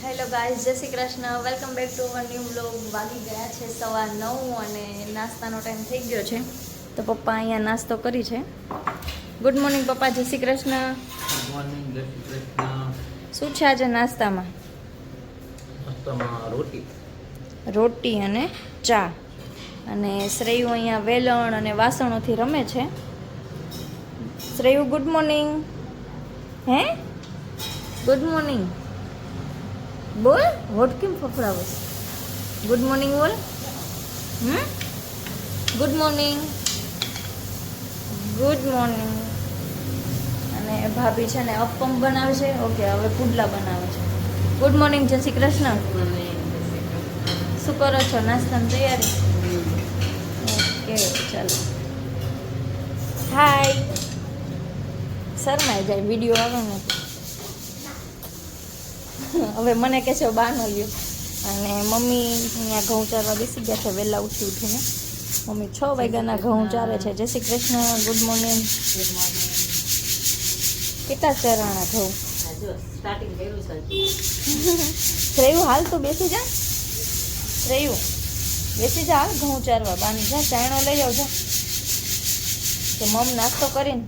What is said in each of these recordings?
Hello guys, જય Shri Krishna. Welcome back to our new blog. વાગી ગયા છે 9:15 અને નાસ્તાનો ટાઈમ થઈ ગયો છે. તો પપ્પા અહીંયા નાસ્તો કરી છે. ગુડ મોર્નિંગ પપ્પા, જય શ્રી કૃષ્ણ. ગુડ મોર્નિંગ, જય શ્રી કૃષ્ણ. શું છે આજે નાસ્તામાં? રોટી અને ચા. અને શ્રેયુ અહીંયા વેલણ અને વાસણોથી રમે છે. શ્રેયુ ગુડ મોર્નિંગ. હે ગુડ મોર્નિંગ બોલ. હોટ કેમ ફફડાવસ? ગુડ મોર્નિંગ બોલ. Good morning. Good morning. અને ભાભી છે ને અપમ બનાવે છે. ઓકે, હવે પુડલા બનાવે છે. ગુડ મોર્નિંગ, જય શ્રી કૃષ્ણ. શું કરો છો? નાસ્તાની તૈયારી? ઓકે, ચાલો. હાય. શરમાઈ જાય વિડીયો આવે ને. હવે મને કહે છે બહાનો લ્યો. અને મમ્મી અહીંયા ઘઉં ચારવા બેસી ગયા છે વહેલા ઉઠીને. મમ્મી 6 વાગ્યાના ઘઉં ચારે છે. જય શ્રી કૃષ્ણ. Good morning. કેટલા ચરાણા ઘઉં? શ્રેયુ હાલ તો બેસી જા. શ્રેયુ બેસી જા, હાલ ઘઉં ચારવા. બાની જા, ચાયણો લઈ આવજો. કે મમ નાસ્તો કરીને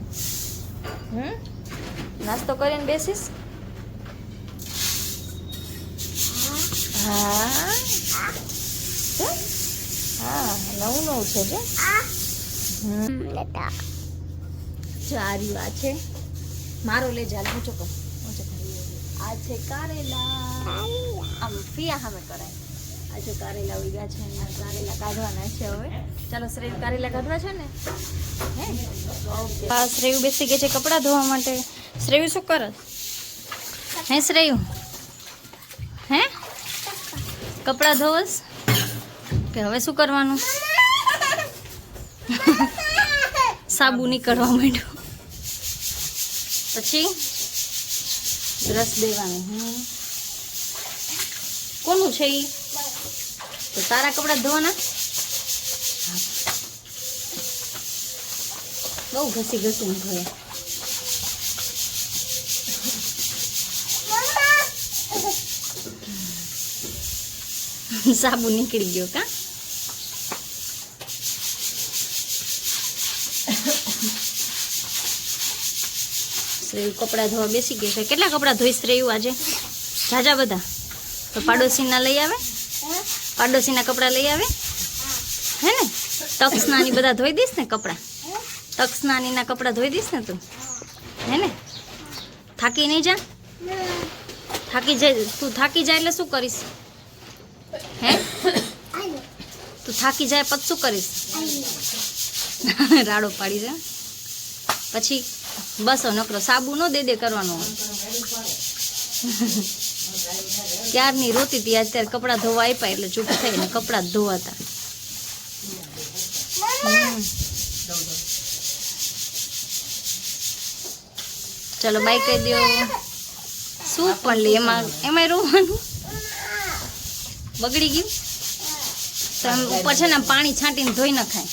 નાસ્તો કરીને બેસીશ. હા હા, નવું છે જો. જો આ રહ્યું, આ છે મારો. લે જા, ઊંચો કર. આ છે કારેલા. આમ ફિયા સામે કરાય. આ જો કારેલા ઉગ્યા છે ને કારેલા કાઢવાના છે હવે. ચાલો શ્રેયુ કારેલા કાઢવા છે ને. હે ઓકે. આ શ્રેયુ બેસી ગઈ છે કપડાં ધોવા માટે. શ્રેયુ શું કરે? હે શ્રેયુ? હે કપડાં ધોવસ કે હવે શું કરવાનું? સાબુ નીકળવા માંડ્યું. પછી બ્રશ દેવાનું. કોનું છે ઈ? તો તારા કપડાં ધોવાના. બહુ ઘસી ઘસીને ધોયા. સાબુ નીકળી ગયો કા? શ્રેયુ કપડાં ધોવા બેસી ગઈ છે. કેટલા કપડાં ધોઈ શ્રેયુ આજે? ઝાઝા બધા. તો પાડોશીના લઈ આવે? પાડોશીના કપડાં લઈ આવે હે ને? તક્ષનાની બધા ધોઈ દઈશ ને કપડાં? તક્ષનાનીના કપડાં ધોઈ દઈશ ને તું? હે ને? થાકી નહીં જા? થાકી જાય? તું થાકી જાય એટલે શું કરીશ? હે તું થાકી જાય પછી શું કરીશ? રાડો પાડી છે. પછી બસ નકરો સાબુ નો દે કરવાનો હોય. ક્યારની રોતી હતી, અત્યારે કપડાં ધોવા આપ્યા એટલે ચૂપ થઈને કપડાં જ ધોવાતા. ચાલો બાય કહી દો. શું પણ લે એમાં રોવાનું? બગડી ગયું તો ઉપર છે ને પાણી છાંટીને ધોઈ નખાય.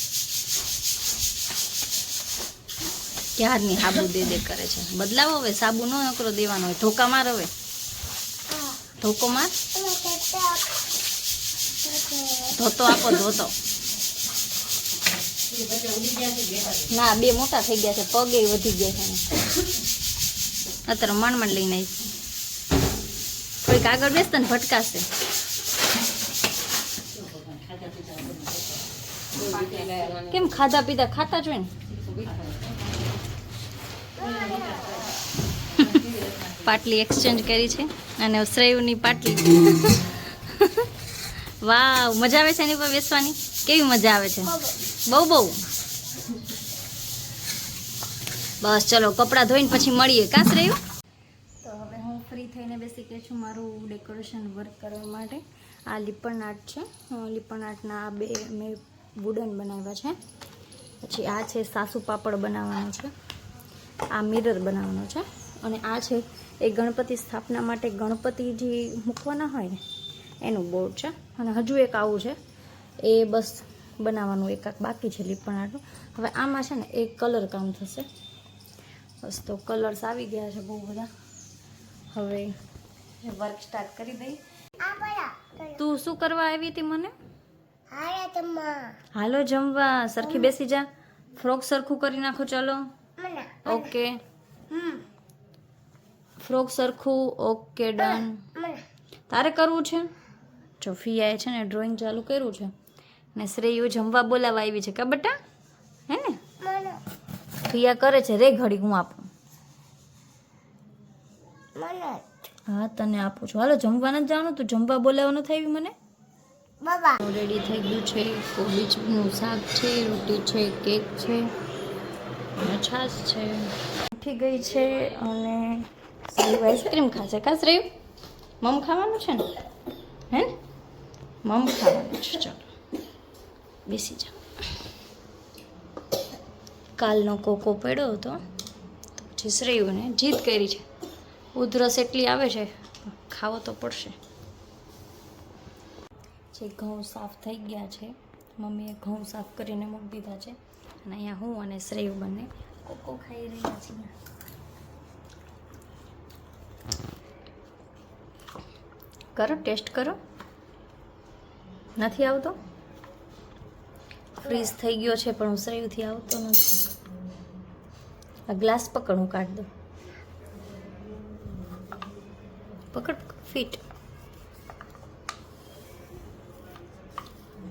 ક્યારની સાબુ દે કરે છે. બદલાવો હવે, સાબુ નો નકરો દેવાનો હોય. ધોકા માર હવે, ધોકો માર. ધોતો આપો, ધોતો. ના, 2 મોટા થઈ ગયા છે, પગે વધી ગયા છે. અત્યારે માંડ લઈને આવી. થોડીક આગળ બેસતા ને ભટકાશે. કેમ ખાધા પીધા ખાતા જોઈએ ને? પાટલી એક્સચેન્જ કરી છે અને શ્રેયુની પાટલી. વાવ, મજા આવે છે એની પર બેસવાની. કેવી મજા આવે છે? બહુ બહુ. બસ ચલો કપડાં ધોઈને પછી મળીએ કા શ્રેયુ? તો હવે હું ફ્રી થઈને બેસી ગઈ છું મારું ડેકોરેશન વર્ક કરવા માટે. આ લીપણ આર્ટ છે. લીપણ આર્ટના આ 2 મેં વુડન બનાવ્યા છે. પછી આ છે સાસુ પાપડ બનાવવાનો છે. આ મિરર બનાવવાનો છે. અને આ છે એ ગણપતિ સ્થાપના માટે ગણપતિજી મૂકવાના હોય ને એનું બોર્ડ છે. અને હજુ એક આવું છે એ બસ બનાવવાનું એક બાકી છે લીપણ આર્ટનું. હવે આમાં છે ને એક કલર કામ થશે. બસ તો કલર્સ આવી ગયા છે બહુ બધા. હવે વર્ક સ્ટાર્ટ કરી દઈ. તું શું કરવા આવી હતી મને? હાલો જમવા. સરખી બેસી જા. ફ્રોક સરખું કરી નાખો. ચલો ઓકે. ફ્રોક સરખું. Okay done. તારે કરવું છે? જો ફિયાએ છે ને ડ્રોઈંગ ચાલુ કર્યું છે ને શ્રેયુ જમવા બોલાવા આવી છે. કા બટા હે ને? ફિયા કરે છે. રે ઘડી હું આપું. હા તને આપું છું. હાલો જમવા નથી જવાનું. તું જમવા બોલાવવાનું થઈ મને. રેડી થઈ ગયું છે. કોબીજનું શાક છે, રોટી છે, કેક છે અને છાશ છે. ઉઠી ગઈ છે અને શ્રેયુ આઈસ્ક્રીમ ખાશે. કા શ્રેયુ? મમ ખાવાનું છે ને? હે ને? મમ ખાવાનું છે. ચાલો બેસી જા. કાલનો કોકો પડ્યો હતો તો પછી શ્રેયુને જીદ કરી છે. ઉધરસ એટલી આવે છે, ખાવો તો પડશે. જે ઘઉં સાફ થઈ ગયા છે, મમ્મીએ ઘઉં સાફ કરીને મૂકી દીધા છે અને અહીંયા હું અને શ્રેયુ બંને કોકો ખાઈ રહ્યા છીએ. કરો ટેસ્ટ કરો. નથી આવતો? ફ્રીઝ થઈ ગયો છે પણ હું શ્રેયુથી આવતો નથી. આ ગ્લાસ પકડ, હું કાઢ દઉં. પકડ ફીટ.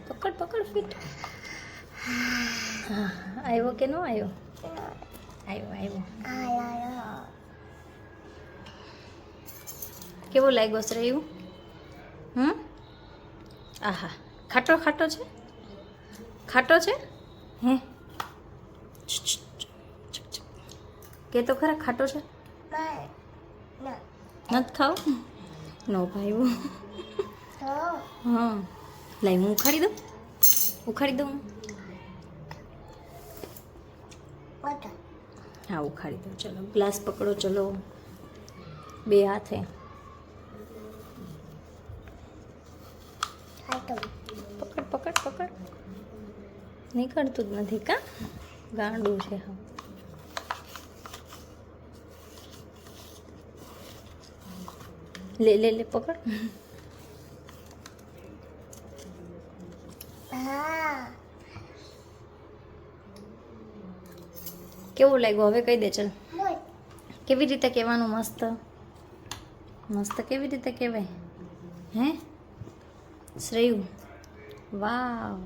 પકડ પકડ ફીટ. હા આવ્યો કે ન આવ્યો? આવ્યો. કેવો લાગ્યો શ્રેયુ? આહા ખાટો ખાટો છે. ખાટો છે હે? કે તો ખરા ખાટો છે. નથી ખાવું? નો ભાઈ. હા લાઈ હું ઉખાડી દઉં. હા ઉખાડી દઉં. ચલો ગ્લાસ પકડો. ચલો બે હાથે પકડ. નીકળતું જ નથી. કા ગાંડું છે. હા લે પકડ. કેવું લાગ્યું હવે કહી દે. ચાલ કેવી રીતે કહેવાનું? મસ્ત કેવી રીતે કહેવાય હે શ્રેયુ? વાવ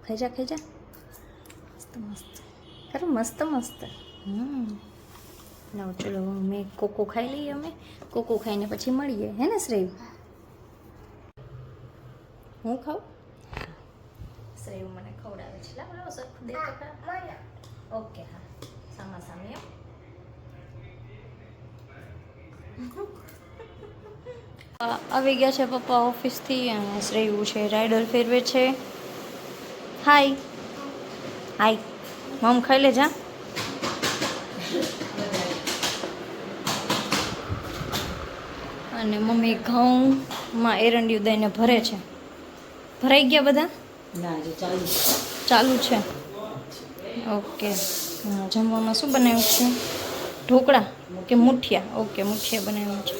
ખાઈ જા મસ્ત ખરું. મસ્ત લાવ ચલો મેં કોકો ખાઈ લઈએ. અમે કોકો ખાઈને પછી મળીએ હે ને શ્રેયુ? હું ખાઉં? શ્રેયુ મને ખવડાવે છે. લાવ સરખું દે તો ખરા. ઓકે હા સામા સામે. આવી ગયા છે પપ્પા ઓફિસથી અને શ્રેયુ છે રાઇડર ફેરવે છે. હાય મમ ખાઈ લે જા. અને મમ્મી ઘઉંમાં એરંડિયું દઈને ભરે છે. ભરાઈ ગયા બધા? ચાલુ છે. ઓકે જમવામાં શું બનાવ્યું છે? ઢોકળા કે મુઠિયા? ઓકે મુઠિયા બનાવ્યું છે.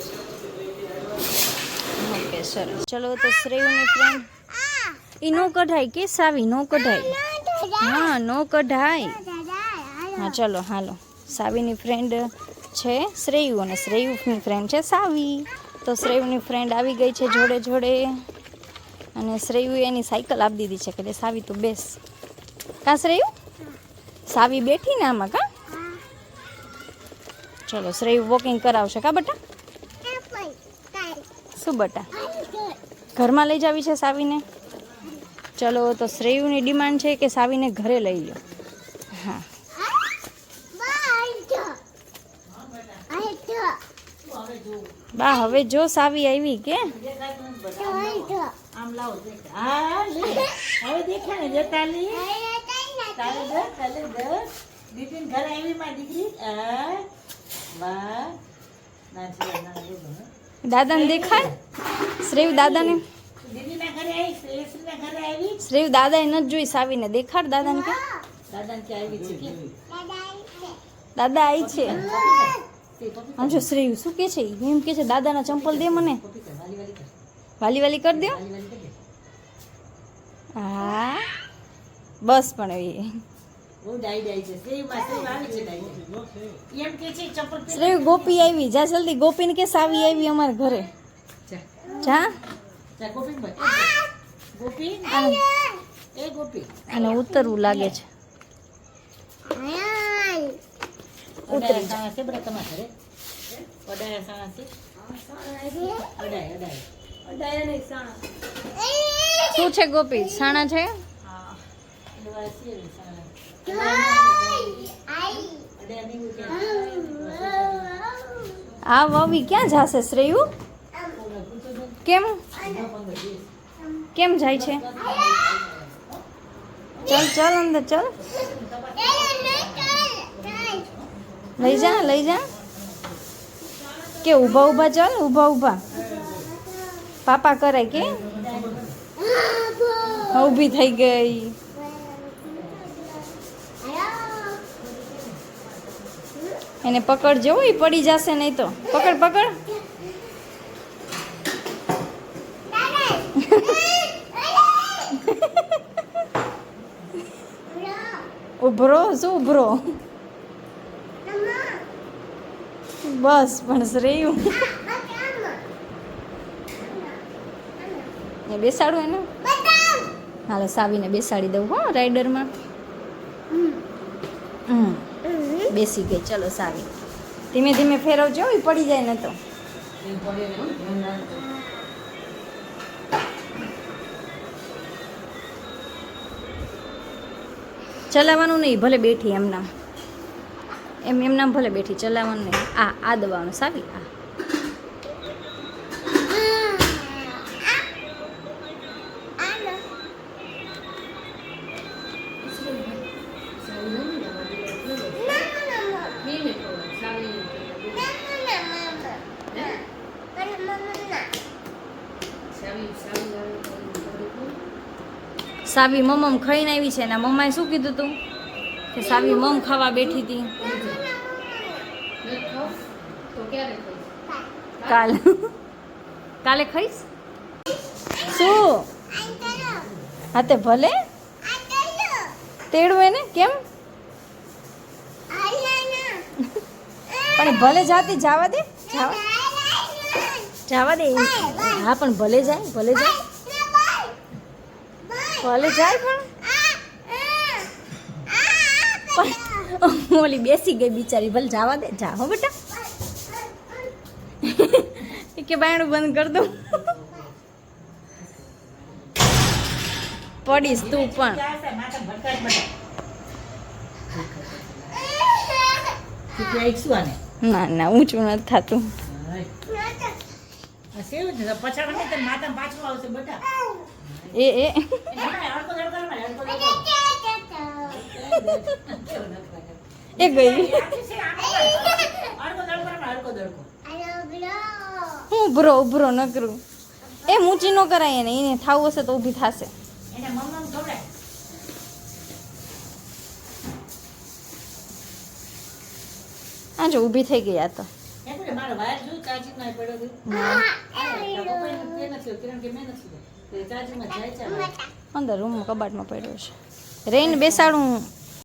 ઓકે સરસ. ચલો તો શ્રેયુની ફ્રેન્ડ એ નો કઢાય કે સાવી નો કઢાય. હા નો કઢાય. હા ચલો હાલો. સાવીની ફ્રેન્ડ છે શ્રેયુ અને શ્રેયુની ફ્રેન્ડ છે સાવી. તો શ્રેયુની ફ્રેન્ડ આવી ગઈ છે જોડે અને શ્રેયુએ એની સાયકલ આપી દીધી છે કે સાવી તું બેસ. કા શ્રેયુ? સાવી બેઠી ને આમાં. કા ચલો શ્રેયુ વોકિંગ કરાવશે. કા બટા? શું બટા? ઘરમાં લઈ જાવી છે સાવીને? ચલો તો શ્રેયુની ડિમાન્ડ છે કે સાવીને ઘરે લઈ લો. હા બા હવે જો સાવી આવી કે દાદાને દેખાય. શ્રેયુ દાદાને શ્રેયુ દાદાએ નથી જોઈ સાવીને. દેખાડ દાદાને કે દાદા આવી છે. આમ જો શ્રેયુ શું કે છે ઈ? એમ કે છે દાદાના ચંપલ દે મને. વાલી વાલી કરી દો. હા બસ પણ એ શ્રેયુ ગોપી આવી જા જલ્દી. ગોપીને કે સાવી આવી અમારા ઘરે. જા અને ઉતરવું લાગે છે. ઉતરી જા. શું છે ગોપી? સાણા છે? આ વવી ક્યાં જાશે શ્રેયુ? કેમ કેમ જાય છે? ચલ ચલ અંદર ચલ. લઈ જા લઈ જા. કે ઊભા ઊભા ચાલ. ઊભા ઊભા પાપા કરે કે ઊભી થઈ ગઈ. એને પકડજો, એ પડી જશે નહીં તો. પકડ પકડ. ઉભરો શું ઉભરો? બસ પણ શ્રેયુ એ બેસાડું એને. હાલો સાવીને બેસાડી દઉં હો રાઈડરમાં. બેસી ગઈ. ચલો સાવી ધીમે ધીમે ફેરવજો, એ પડી જાય ને તો. ચલાવવાનું નહીં, ભલે બેઠી એમનામ. એમનામ ભલે બેઠી, ચલાવવાનું નહીં. આ દબાવવાનું સાવી. આ સાવી મમ ખાઈને આવી છે. એના મમ્માએ શું કીધું તું કે સાવી મમ ખાવા બેઠી હતી? કાલે ખાઈશ. શું? હા તે ભલે તેડું એને. કેમ પણ ભલે જાતી જવા દે. જવા દે. હા પણ ભલે જાય ભલે જાય ભલે જાય. પણ ઓલી બેસી ગઈ બિચારી. ભલે જવા દે. જા હો બેટા. કે બાયણું બંધ કરી દઉં. પડીશ તું પણ. ના ના ઊંચું નથી થતું. એ એ ગઈ. હું ઉભરો ઉભરો ન કરું. એમ ઊંચી ન કરાય ને. એને થાવું હશે તો ઊભી થશે. હા જો ઊભી થઈ ગઈ. આ તો અંદર રૂમમાં કબાટમાં પડ્યો છે. રેન બેસાડું.